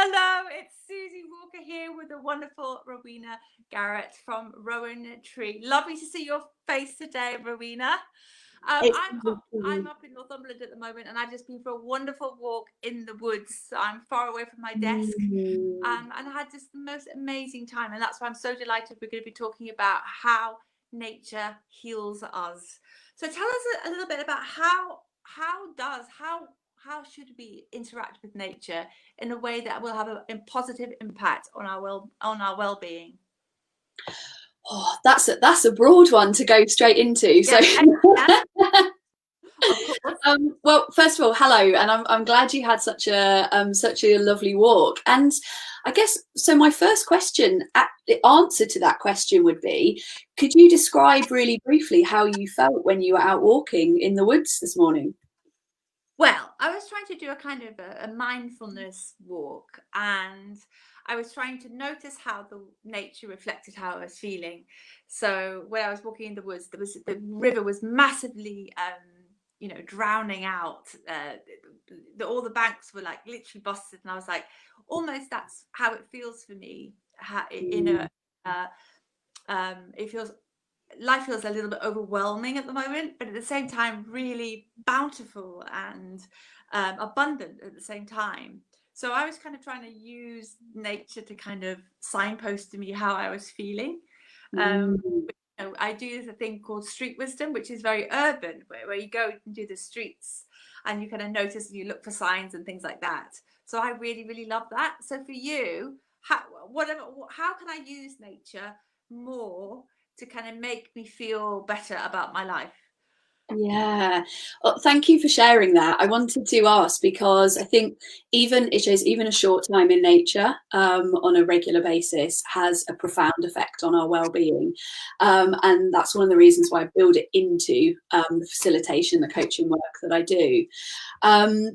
Hello, it's Susie Walker here with the wonderful Rowena Gerret from Rowan Tree. Lovely to see your face today, Rowena. It's I'm up in Northumberland at the moment, and I've just been for a wonderful walk in the woods. I'm far away from my desk, and I had just the most amazing time. And that's why I'm so delighted we're going to be talking about how nature heals us. So tell us a little bit about how should we interact with nature in a way that will have a positive impact on our well-being. that's a broad one to go straight into. So, Of course. well, first of all, hello, and I'm glad you had such a lovely walk. And I guess so. My first question, the answer to that question would be: could you describe really briefly how you felt when you were out walking in the woods this morning? Well, I was trying to do a kind of a mindfulness walk, and I was trying to notice how the nature reflected how I was feeling. So when I was walking in the woods, the river was massively, drowning out. All the banks were like literally busted, and I was like, almost that's how it feels for me. It feels life feels a little bit overwhelming at the moment, but at the same time, really bountiful and abundant at the same time. So I was kind of trying to use nature to kind of signpost to me how I was feeling. I do a thing called street wisdom, which is very urban, where you go and do the streets and you kind of notice and you look for signs and things like that. So I really, really love that. So for you, how can I use nature more to kind of make me feel better about my life? Yeah. Well, thank you for sharing that. I wanted to ask because I think even a short time in nature on a regular basis has a profound effect on our well-being, and that's one of the reasons why I build it into the facilitation, the coaching work that I do.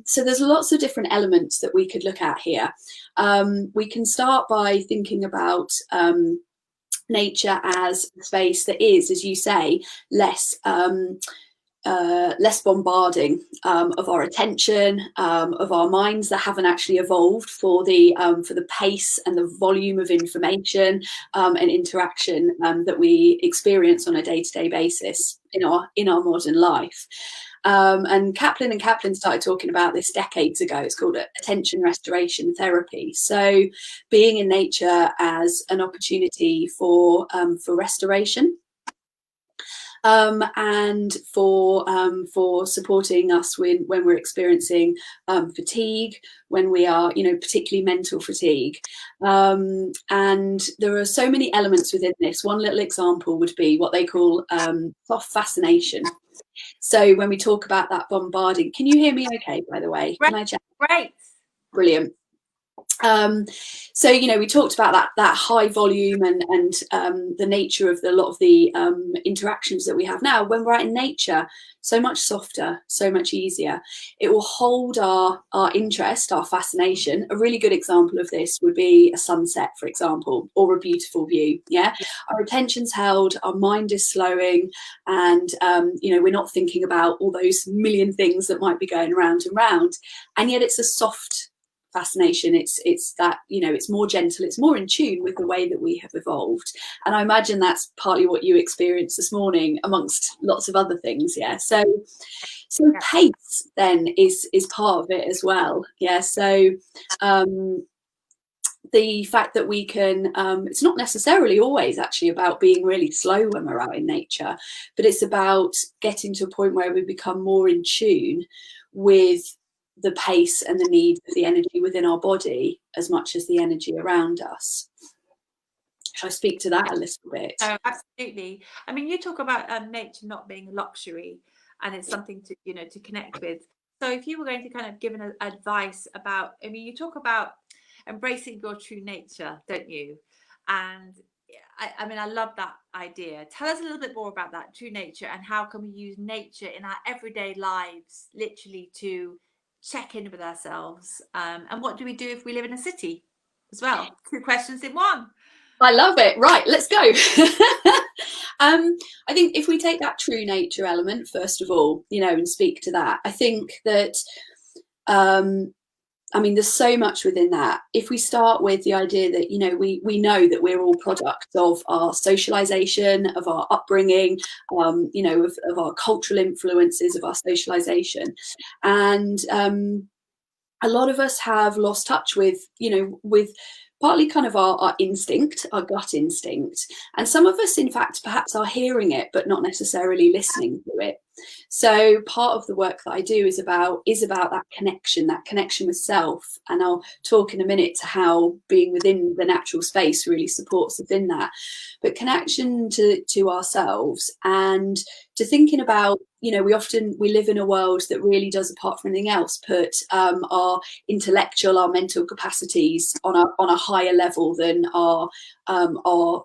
So there's lots of different elements that we could look at here. We can start by thinking about nature as a space that is, as you say, less bombarding of our attention, of our minds that haven't actually evolved for the pace and the volume of information and interaction that we experience on a day-to-day basis in our modern life. And Kaplan started talking about this decades ago. It's called attention restoration therapy. So being in nature as an opportunity for restoration. And for supporting us when we're experiencing fatigue, when we are, particularly mental fatigue. And there are so many elements within this. One little example would be what they call soft fascination. So when we talk about that bombarding, can you hear me okay, by the way? Great. Can I check? Great. Brilliant. So we talked about that high volume and the nature of a lot of the interactions that we have now. When we're out in nature, so much softer, so much easier. It will hold our interest, our fascination. A really good example of this would be a sunset, for example, or a beautiful view. Yeah, our attention's held, our mind is slowing, and we're not thinking about all those million things that might be going round and round. And yet it's a soft fascination. It's that, it's more gentle, it's more in tune with the way that we have evolved. And I imagine that's partly what you experienced this morning, amongst lots of other things. Yeah, so pace then is part of it as well. Yeah, so the fact that we can, it's not necessarily always actually about being really slow when we're out in nature, but it's about getting to a point where we become more in tune with the pace and the need of the energy within our body as much as the energy around us. Shall I speak to that a little bit? Oh, absolutely. I mean, you talk about nature not being a luxury, and it's something to connect with. So if you were going to kind of give an advice about, I mean, you talk about embracing your true nature, don't you? And I mean, I love that idea. Tell us a little bit more about that true nature, and how can we use nature in our everyday lives, literally to check in with ourselves. And what do we do if we live in a city as well? Two questions in one. I love it. Right, let's go. I think if we take that true nature element, first of all, and speak to that, I think that I mean, there's so much within that. If we start with the idea that, you know, we know that we're all products of our socialization, of our upbringing, you know, of our cultural influences, of our socialization. And a lot of us have lost touch with, you know, with partly kind of our instinct, our gut instinct. And some of us, in fact, perhaps are hearing it, but not necessarily listening to it. So part of the work that I do is about that connection with self. And I'll talk in a minute to how being within the natural space really supports within that. But connection to ourselves, and to thinking about, you know, we live in a world that really does, apart from anything else, put our intellectual, our mental capacities on a higher level than our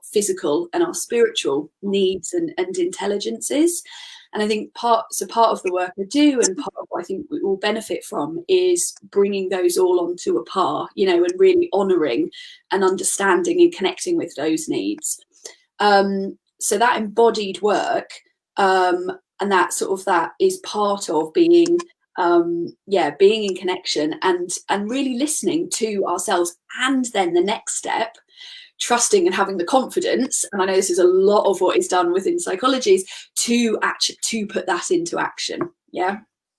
physical and our spiritual needs and intelligences. And I think part of the work I do, and part of what I think we will benefit from, is bringing those all onto a par, you know, and really honouring and understanding and connecting with those needs. So that embodied work, and that is part of being being in connection and really listening to ourselves. And then the next step, trusting and having the confidence, and I know this is a lot of what is done within psychology, is to put that into action. Yeah,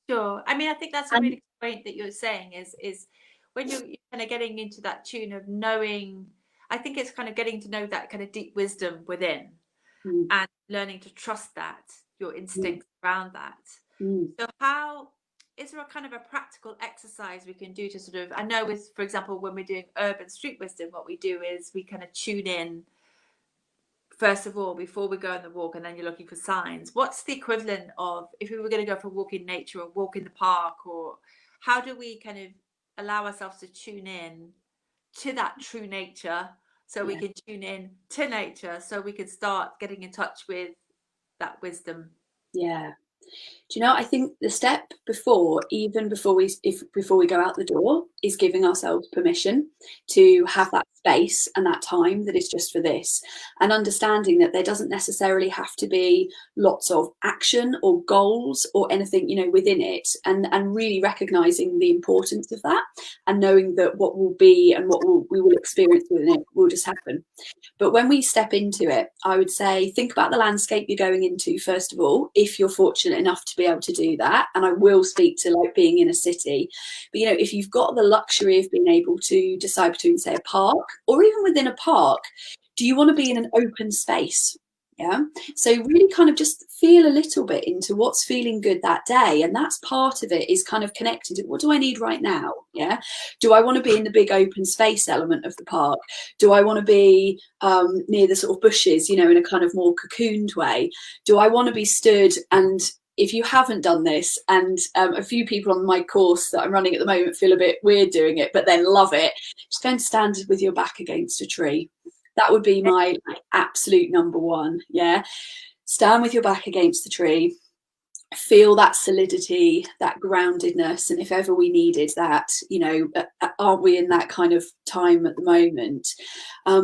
Sure. I mean, I think that's a really good point that you're saying, is when you're kind of getting into that tune of knowing, I think it's kind of getting to know that kind of deep wisdom within, and learning to trust that, your instincts around that. So how is there a kind of a practical exercise we can do to sort of, I know with, for example, when we're doing urban street wisdom, what we do is we kind of tune in first of all before we go on the walk, and then you're looking for signs. What's the equivalent of if we were going to go for a walk in nature or walk in the park, or how do we kind of allow ourselves to tune in to that true nature, so we can tune in to nature, so we can start getting in touch with that wisdom? yeah. Do you know, I think the step before, even before we go out the door, is giving ourselves permission to have that space and that time that is just for this, and understanding that there doesn't necessarily have to be lots of action or goals or anything, you know, within it, and really recognizing the importance of that, and knowing that what will be and we will experience within it will just happen. But when we step into it, I would say think about the landscape you're going into, first of all, if you're fortunate enough to be able to do that. And I will speak to like being in a city. But, you know, if you've got the luxury of being able to decide between, say, a park, or even within a park, do you want to be in an open space? Yeah. So really kind of just feel a little bit into what's feeling good that day. And that's part of it, is kind of connecting to what do I need right now? Yeah. Do I want to be in the big open space element of the park? Do I want to be near the sort of bushes, you know, in a kind of more cocooned way? Do I want to be stood? And if you haven't done this, and a few people on my course that I'm running at the moment feel a bit weird doing it, but then love it, just go and stand with your back against a tree. That would be my absolute number one. Yeah. Stand with your back against the tree. Feel that solidity, that groundedness. And if ever we needed that, you know, aren't we in that kind of time at the moment?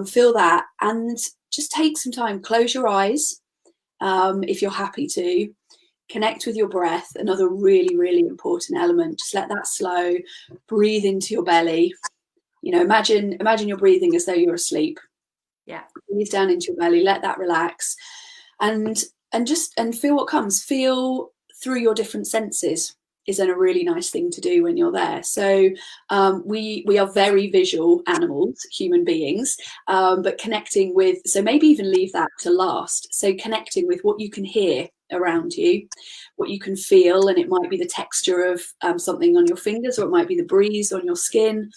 Feel that, and just take some time. Close your eyes if you're happy to. Connect with your breath, another really, really important element. Just let that slow. Breathe into your belly. You know, imagine you're breathing as though you're asleep. Yeah. Breathe down into your belly, let that relax, and feel what comes. Feel through your different senses is a really nice thing to do when you're there. So we are very visual animals, human beings, but connecting with, so maybe even leave that to last. So connecting with what you can hear around you, what you can feel, and it might be the texture of something on your fingers, or it might be the breeze on your skin.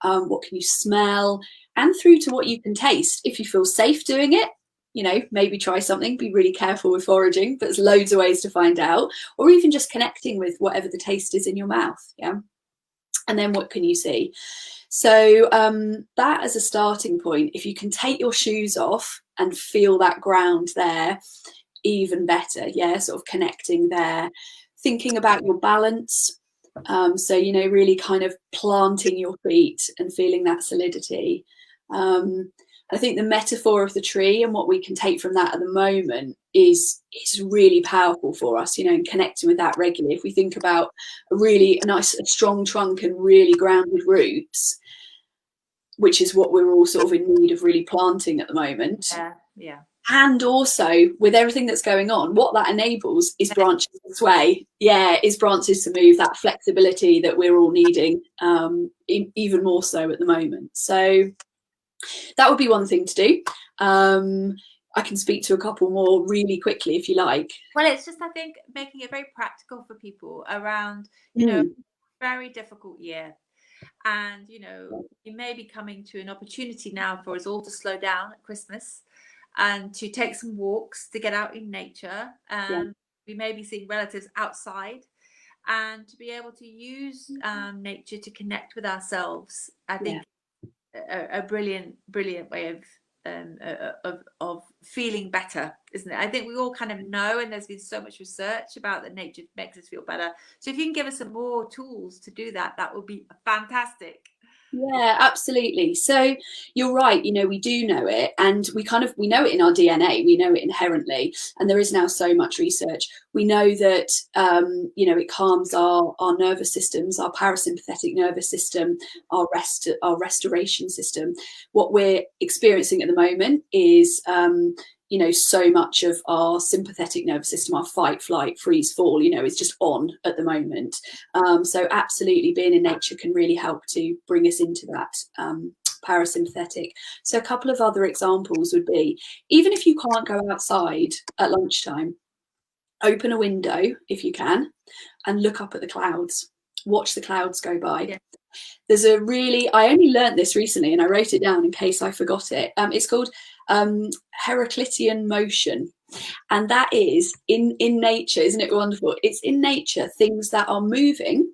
What can you smell? And through to what you can taste. If you feel safe doing it, you know, maybe try something. Be really careful with foraging, but there's loads of ways to find out. Or even just connecting with whatever the taste is in your mouth. Yeah. And then what can you see? So that as a starting point, if you can take your shoes off and feel that ground there, even better. Yeah, sort of connecting there. Thinking about your balance. So, you know, really kind of planting your feet and feeling that solidity. I think the metaphor of the tree and what we can take from that at the moment is really powerful for us, you know, and connecting with that regularly. If we think about a nice, a strong trunk and really grounded roots, which is what we're all sort of in need of really planting at the moment. Yeah. And also with everything that's going on, what that enables is branches to sway. Yeah, is branches to move, that flexibility that we're all needing, even more so at the moment. So that would be one thing to do. I can speak to a couple more really quickly if you like. Well, it's just, I think, making it very practical for people around, you know, very difficult year. And, you know, you may be coming to an opportunity now for us all to slow down at Christmas and to take some walks, to get out in nature. We may be seeing relatives outside, and to be able to use nature to connect with ourselves. I think a brilliant way of feeling better, isn't it? I think we all kind of know, and there's been so much research about that nature makes us feel better. So if you can give us some more tools to do that, that would be fantastic. Yeah, absolutely. So you're right, you know, we do know it, and we know it in our DNA, we know it inherently, and there is now so much research. We know that you know, it calms our nervous systems, our parasympathetic nervous system, our restoration system. What we're experiencing at the moment is you know, so much of our sympathetic nervous system, our fight, flight, freeze, fall, you know, is just on at the moment. So absolutely, being in nature can really help to bring us into that parasympathetic. So a couple of other examples would be, even if you can't go outside at lunchtime, open a window if you can and look up at the clouds. Watch the clouds go by. Yeah. There's I only learned this recently and I wrote it down in case I forgot it. It's called Heraclitean motion. And that is in nature, isn't it wonderful? It's in nature, things that are moving,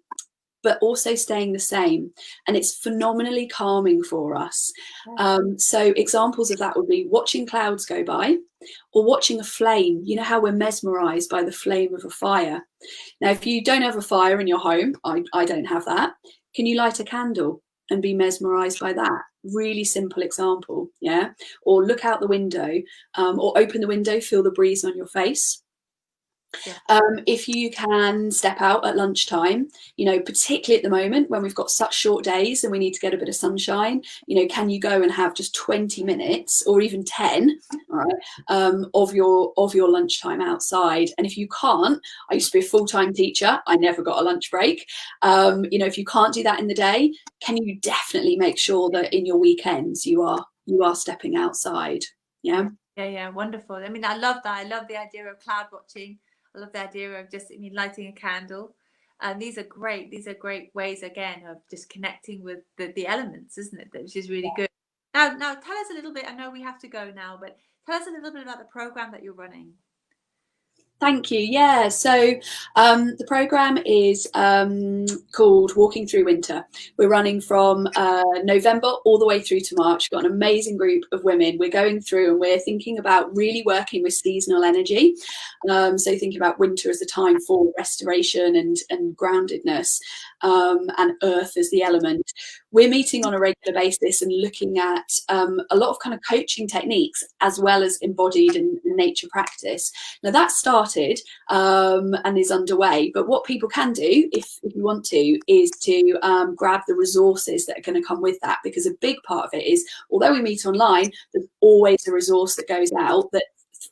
but also staying the same. And it's phenomenally calming for us. So examples of that would be watching clouds go by or watching a flame. You know how we're mesmerized by the flame of a fire. Now, if you don't have a fire in your home, I don't have that. Can you light a candle and be mesmerized by that? Really simple example, yeah? Or look out the window, or open the window, feel the breeze on your face. Yeah. If you can step out at lunchtime, you know, particularly at the moment when we've got such short days and we need to get a bit of sunshine, you know, can you go and have just 20 minutes or even 10, all right, of your lunchtime outside? And if you can't, I used to be a full-time teacher, I never got a lunch break. You know, if you can't do that in the day, can you definitely make sure that in your weekends you are stepping outside? Yeah. Yeah, wonderful. I mean, I love that. I love the idea of cloud watching. I love the idea of just, I mean, lighting a candle. And these are great ways, again, of just connecting with the elements, isn't it? Which is really good. Now tell us a little bit. I know we have to go now, but tell us a little bit about the program that you're running. Thank you. Yeah, so the program is called Walking Through Winter. We're running from November all the way through to March. We've got an amazing group of women. We're going through and we're thinking about really working with seasonal energy. So thinking about winter as a time for restoration and groundedness, and earth as the element. We're meeting on a regular basis and looking at a lot of kind of coaching techniques as well as embodied and nature practice. Now that started and is underway, but what people can do if you want to is to grab the resources that are going to come with that, because a big part of it is, although we meet online, there's always a resource that goes out that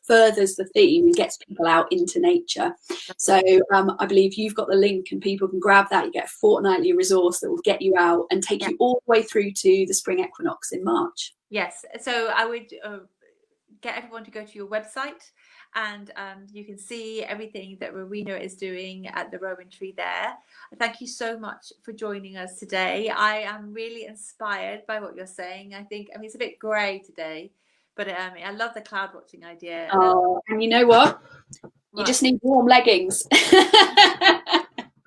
furthers the theme and gets people out into nature. So I believe you've got the link and people can grab that. You get a fortnightly resource that will get you out and take you all the way through to the spring equinox in March. Yes, so I would get everyone to go to your website, and you can see everything that Rowena is doing at the Rowan Tree there. Thank you so much for joining us today. I am really inspired by what you're saying. I mean, it's a bit grey today, but I love the cloud watching idea. Oh, and you know what? You just need warm leggings.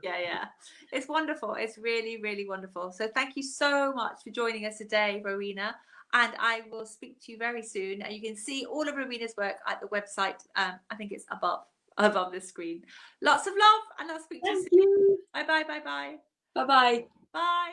Yeah. It's wonderful. It's really, really wonderful. So thank you so much for joining us today, Rowena. And I will speak to you very soon. You can see all of Rowena's work at the website. I think it's above the screen. Lots of love, and I'll speak to you soon. Bye. Bye-bye. Bye.